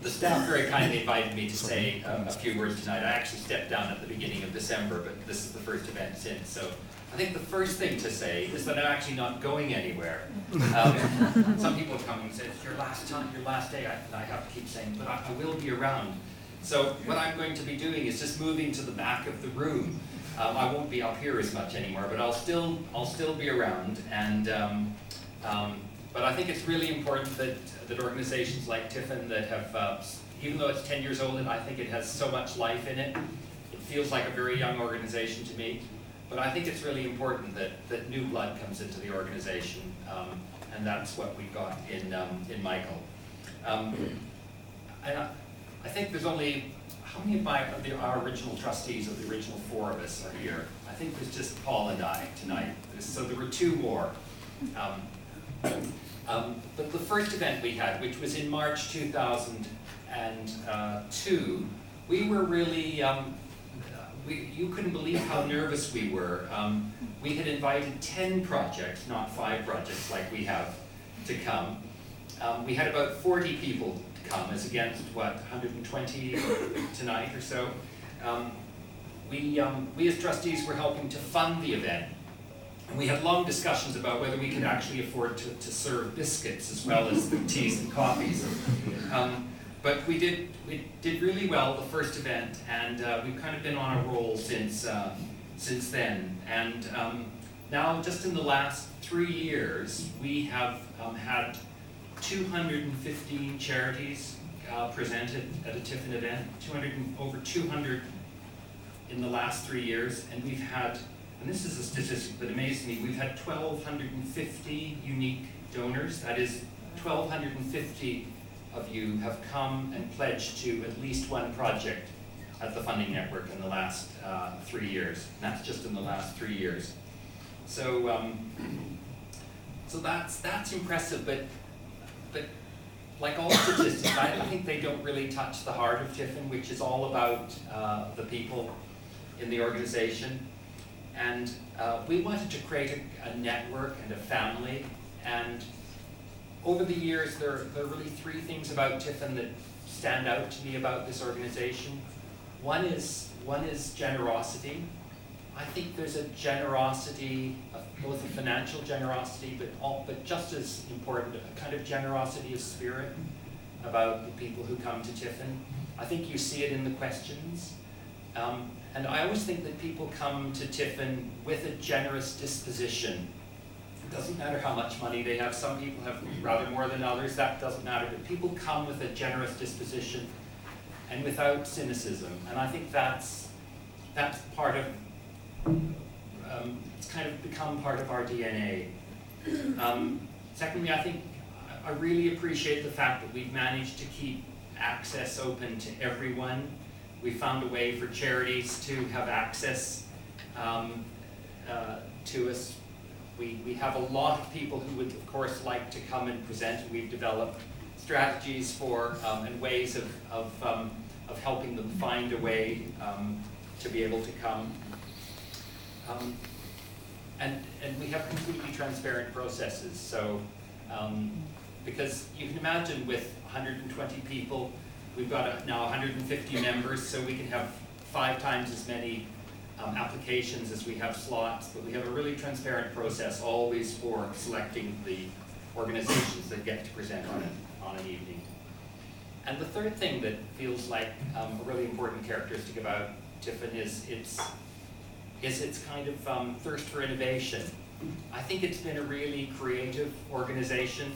The staff very kindly invited me to say a few words tonight. I actually stepped down at the beginning of December, but this is the first event since. So I think the first thing to say is that I'm actually not going anywhere. Some people come and say, it's your last time, your last day. And I have to keep saying, but I will be around. So what I'm going to be doing is just moving to the back of the room. I won't be up here as much anymore, but I'll still be around. And but I think it's really important that organizations like TFN that have, even though it's 10 years old, and I think it has so much life in it, it feels like a very young organization to me. But I think it's really important that new blood comes into the organization, and that's what we've got in Michael. I think there's only, how many of our original trustees of the original 4 of us are here? I think there's just Paul and I tonight. So there were 2 more. But the first event we had, which was in March 2002, we were really, you couldn't believe how nervous we were. We had invited 10 projects, not 5 projects like we have, to come. We had about 40 people to come, as against, what, 120 tonight or so. We as trustees were helping to fund the event. And we had long discussions about whether we could actually afford to serve biscuits as well as the teas and coffees. But we did really well the first event, and we've kind of been on a roll since then. And now, just in the last 3 years, we have had 215 charities presented at a TFN event, over 200 in the last 3 years, and we've had, and this is a statistic that amazed me, we've had 1,250 unique donors. That is, 1,250 of you have come and pledged to at least one project at the funding network in the last 3 years. And that's just in the last 3 years. So, so that's impressive, but like all statistics, I think they don't really touch the heart of TFN, which is all about the people in the organization. And we wanted to create a network and a family. And over the years, there are really 3 things about TFN that stand out to me about this organization. One is generosity. I think there's a generosity, both a financial generosity, but just as important, a kind of generosity of spirit about the people who come to TFN. I think you see it in the questions. And I always think that people come to TFN with a generous disposition. It doesn't matter how much money they have. Some people have rather more than others. That doesn't matter. But people come with a generous disposition and without cynicism. And I think that's part of, it's kind of become part of our DNA. Secondly, I think I really appreciate the fact that we've managed to keep access open to everyone. We found a way for charities to have access to us. We have a lot of people who would, of course, like to come and present, and we've developed strategies for and ways of helping them find a way to be able to come. And we have completely transparent processes. So, because you can imagine with 120 people, we've got now 150 members, so we can have 5 times as many applications as we have slots, but we have a really transparent process always for selecting the organizations that get to present on an evening. And the third thing that feels like a really important characteristic about TFN is its kind of thirst for innovation. I think it's been a really creative organization.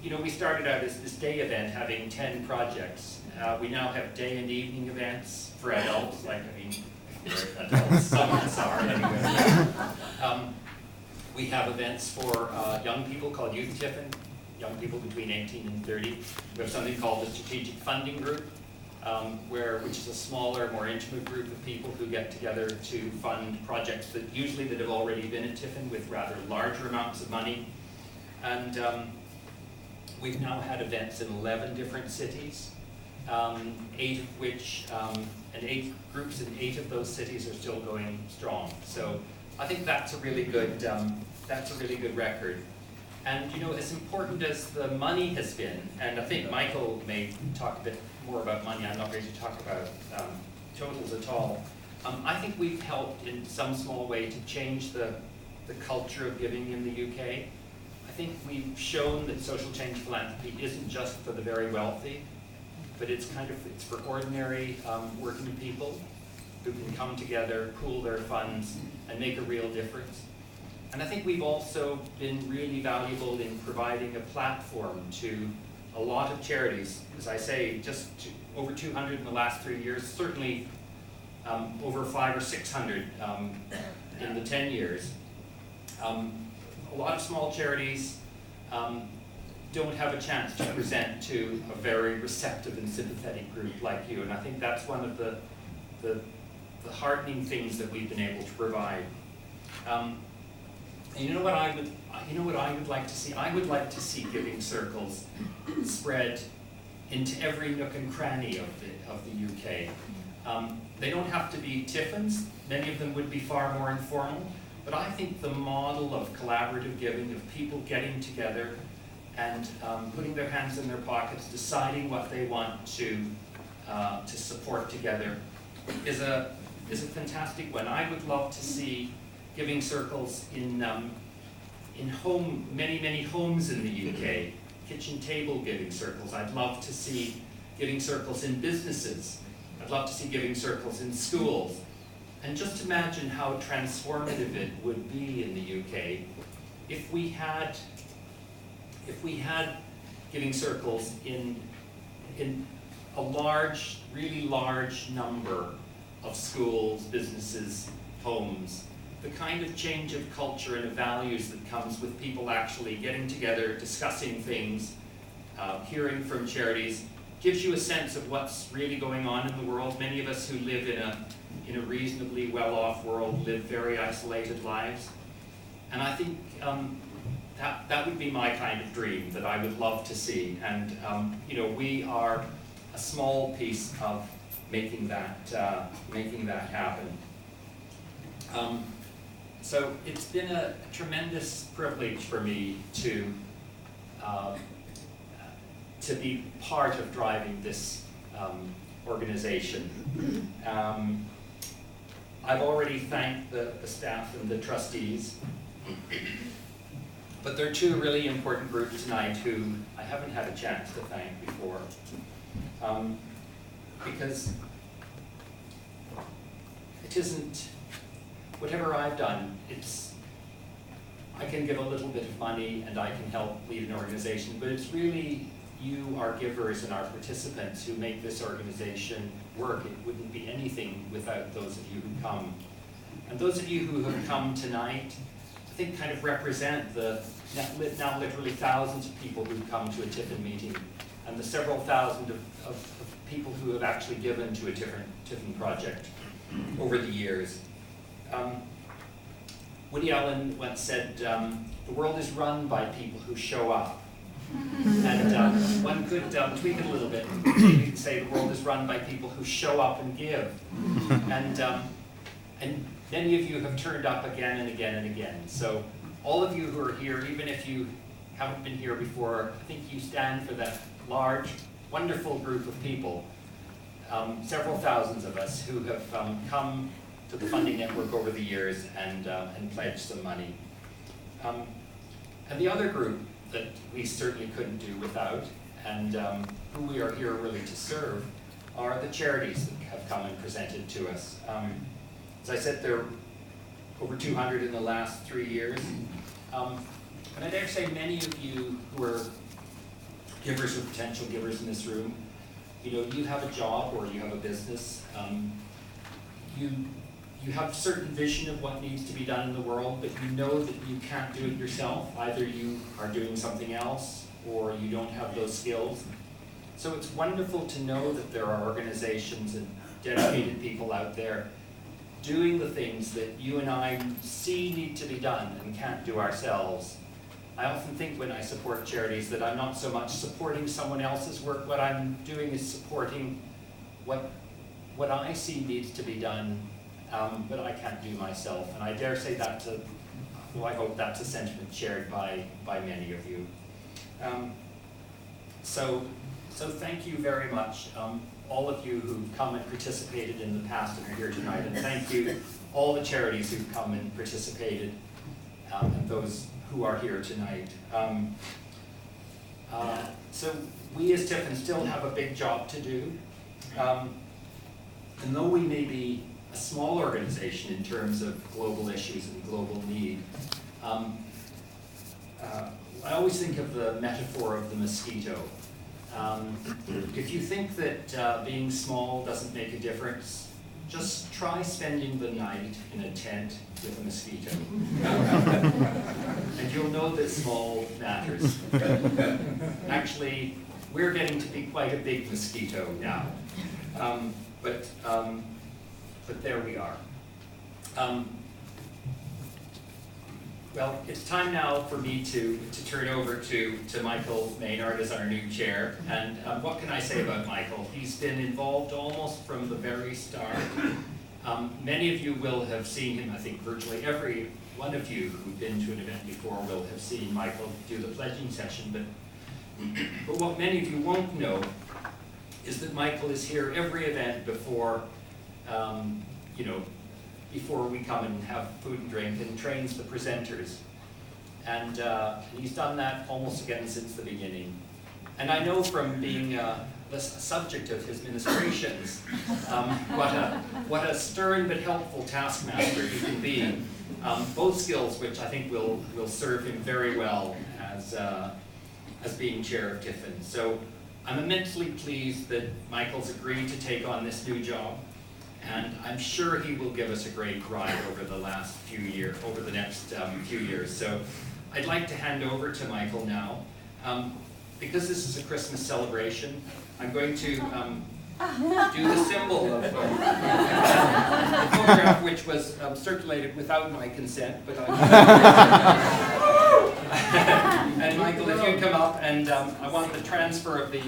You know, we started out as this day event having 10 projects. We now have day and evening events for adults, like, I mean, for adults, some of us are anyway. We have events for young people called Youth TFN, young people between 18 and 30. We have something called the Strategic Funding Group, which is a smaller, more intimate group of people who get together to fund projects that have already been at TFN with rather larger amounts of money. And we've now had events in 11 different cities, 8 of which, and 8 groups in 8 of those cities are still going strong. So I think that's a really good record. And you know, as important as the money has been, and I think Michael may talk a bit more about money, I'm not ready to talk about totals at all. I think we've helped in some small way to change the culture of giving in the UK. I think we've shown that social change philanthropy isn't just for the very wealthy, but it's for ordinary working people who can come together, pool their funds, and make a real difference. And I think we've also been really valuable in providing a platform to a lot of charities. As I say, over 200 in the last 3 years, certainly over 500 or 600 in the 10 years. A lot of small charities don't have a chance to present to a very receptive and sympathetic group like you, and I think that's one of the heartening things that we've been able to provide. And you know what I would like to see? I would like to see giving circles spread into every nook and cranny of the UK. They don't have to be TFNs. Many of them would be far more informal. But I think the model of collaborative giving, of people getting together and putting their hands in their pockets, deciding what they want to support together, is a fantastic one. I would love to see giving circles in many homes in the UK, kitchen table giving circles. I'd love to see giving circles in businesses. I'd love to see giving circles in schools. And just imagine how transformative it would be in the UK if we had giving circles in a really large number of schools, businesses, homes. The kind of change of culture and of values that comes with people actually getting together, discussing things, hearing from charities, gives you a sense of what's really going on in the world. Many of us who live in a reasonably well-off world live very isolated lives. And I think that would be my kind of dream that I would love to see. And you know, we are a small piece of making that happen. So it's been a tremendous privilege for me to be part of driving this organization. I've already thanked the staff and the trustees, but there are two really important groups tonight who I haven't had a chance to thank before, because it isn't, whatever I've done, I can give a little bit of money and I can help lead an organization, but it's really you, our givers and our participants, who make this organization work. It wouldn't be anything without those of you who come. And those of you who have come tonight, I think kind of represent the now literally thousands of people who've come to a TFN meeting, and the several thousand of people who have actually given to a TFN project over the years. Woody Allen once said, the world is run by people who show up. And one could tweak it a little bit. You could say the world is run by people who show up and give. And many of you have turned up again and again and again. So all of you who are here, even if you haven't been here before, I think you stand for that large, wonderful group of people, several thousands of us who have come to the funding network over the years and pledged some money. And the other group that we certainly couldn't do without, and who we are here really to serve, are the charities that have come and presented to us. As I said, there are over 200 in the last 3 years. And I dare say many of you who are givers or potential givers in this room, you know, you have a job or you have a business. You have a certain vision of what needs to be done in the world, but you know that you can't do it yourself. Either you are doing something else or you don't have those skills. So it's wonderful to know that there are organizations and dedicated people out there doing the things that you and I see need to be done and can't do ourselves. I often think when I support charities that I'm not so much supporting someone else's work. What I'm doing is supporting what I see needs to be done, but I can't do myself. And I dare say that's well, I hope that's a sentiment shared by many of you. So thank you very much, all of you who've come and participated in the past and are here tonight, and thank you all the charities who've come and participated, and those who are here tonight. So we as TFN still have a big job to do. And though we may be a small organization in terms of global issues and global need, I always think of the metaphor of the mosquito. If you think that being small doesn't make a difference, just try spending the night in a tent with a mosquito. And you'll know that small matters. Actually, we're getting to be quite a big mosquito now. But there we are. Well, it's time now for me to turn over to Michael Maynard as our new chair. And what can I say about Michael? He's been involved almost from the very start. Many of you will have seen him, I think virtually every one of you who've been to an event before will have seen Michael do the pledging session. But what many of you won't know is that Michael is here every event before, before we come and have food and drink, and trains the presenters. And he's done that almost again since the beginning. And I know from being the subject of his ministrations what a stern but helpful taskmaster he can be. Both skills which I think will serve him very well as being chair of TFN. So I'm immensely pleased that Michael's agreed to take on this new job, and I'm sure he will give us a great ride over the next few years. So I'd like to hand over to Michael now. Because this is a Christmas celebration, I'm going to do the symbol of the photograph, which was circulated without my consent, but and Michael, if you'd come up, and I want the transfer of the,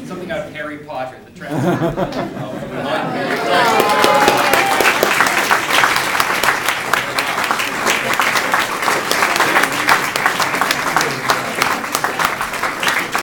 something out of Harry Potter, the transfer of the